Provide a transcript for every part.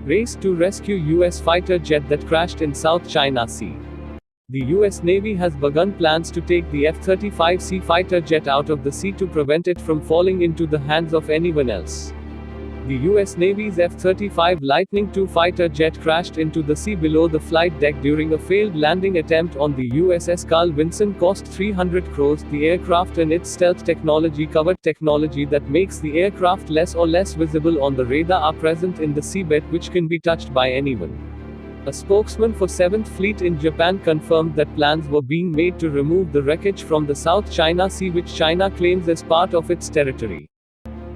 Race to rescue U.S. fighter jet that crashed in South China Sea. The U.S. Navy has begun plans to take the F-35C fighter jet out of the sea to prevent it from falling into the hands of anyone else. The U.S. Navy's F-35 Lightning II fighter jet crashed into the sea below the flight deck during a failed landing attempt on the USS Carl Vinson. Cost 300 crores. The aircraft and its stealth technology, covered technology that makes the aircraft less visible on the radar, are present in the seabed, which can be touched by anyone. A spokesman for 7th Fleet in Japan confirmed that plans were being made to remove the wreckage from the South China Sea, which China claims as part of its territory.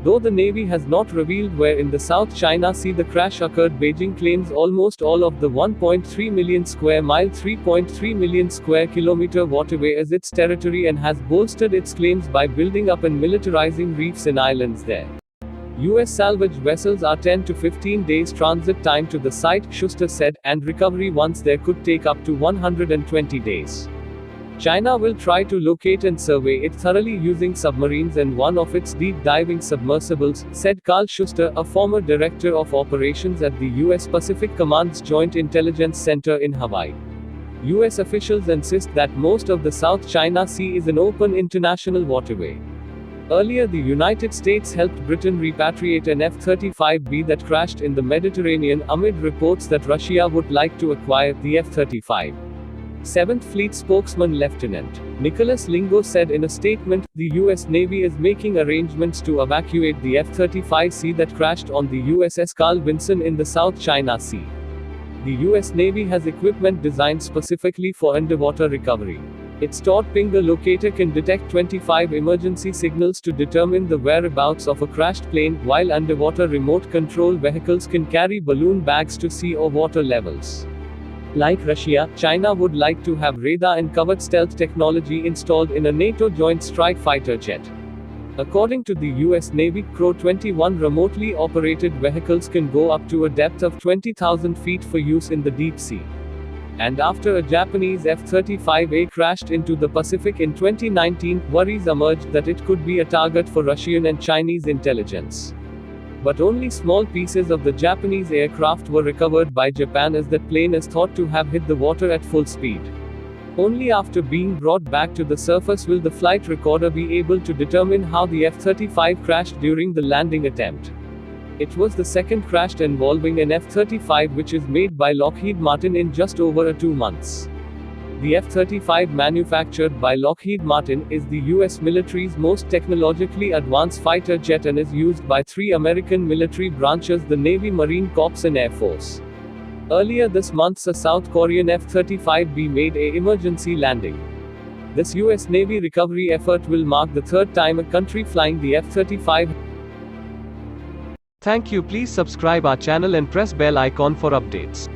Though the Navy has not revealed where in the South China Sea the crash occurred, Beijing claims almost all of the 1.3 million square mile (3.3 million square kilometer) waterway as its territory and has bolstered its claims by building up and militarizing reefs and islands there. U.S. salvage vessels are 10 to 15 days transit time to the site, Schuster said, and recovery once there could take up to 120 days. China will try to locate and survey it thoroughly using submarines and one of its deep-diving submersibles, said Carl Schuster, a former director of operations at the U.S. Pacific Command's Joint Intelligence Center in Hawaii. U.S. officials insist that most of the South China Sea is an open international waterway. Earlier, the United States helped Britain repatriate an F-35B that crashed in the Mediterranean, amid reports that Russia would like to acquire the F-35. 7th Fleet spokesman Lieutenant Nicholas Lingo said in a statement, the U.S. Navy is making arrangements to evacuate the F-35C that crashed on the USS Carl Vinson in the South China Sea. The U.S. Navy has equipment designed specifically for underwater recovery. Its Todpinger locator can detect 25 emergency signals to determine the whereabouts of a crashed plane, while underwater remote control vehicles can carry balloon bags to sea or water levels. Like Russia, China would like to have radar and covered stealth technology installed in a NATO Joint Strike Fighter jet. According to the U.S. Navy, Crow-21 remotely operated vehicles can go up to a depth of 20,000 feet for use in the deep sea. And after a Japanese F-35A crashed into the Pacific in 2019, worries emerged that it could be a target for Russian and Chinese intelligence. But only small pieces of the Japanese aircraft were recovered by Japan, as that plane is thought to have hit the water at full speed. Only after being brought back to the surface will the flight recorder be able to determine how the F-35 crashed during the landing attempt. It was the second crash involving an F-35 which is made by Lockheed Martin in just over 2 months. The F-35, manufactured by Lockheed Martin, is the U.S. military's most technologically advanced fighter jet and is used by 3 American military branches: the Navy, Marine Corps and Air Force. Earlier this month, a South Korean F-35B made an emergency landing. This U.S. Navy recovery effort will mark the 3rd time a country flying the F-35. Thank you. Please subscribe our channel and press bell icon for updates.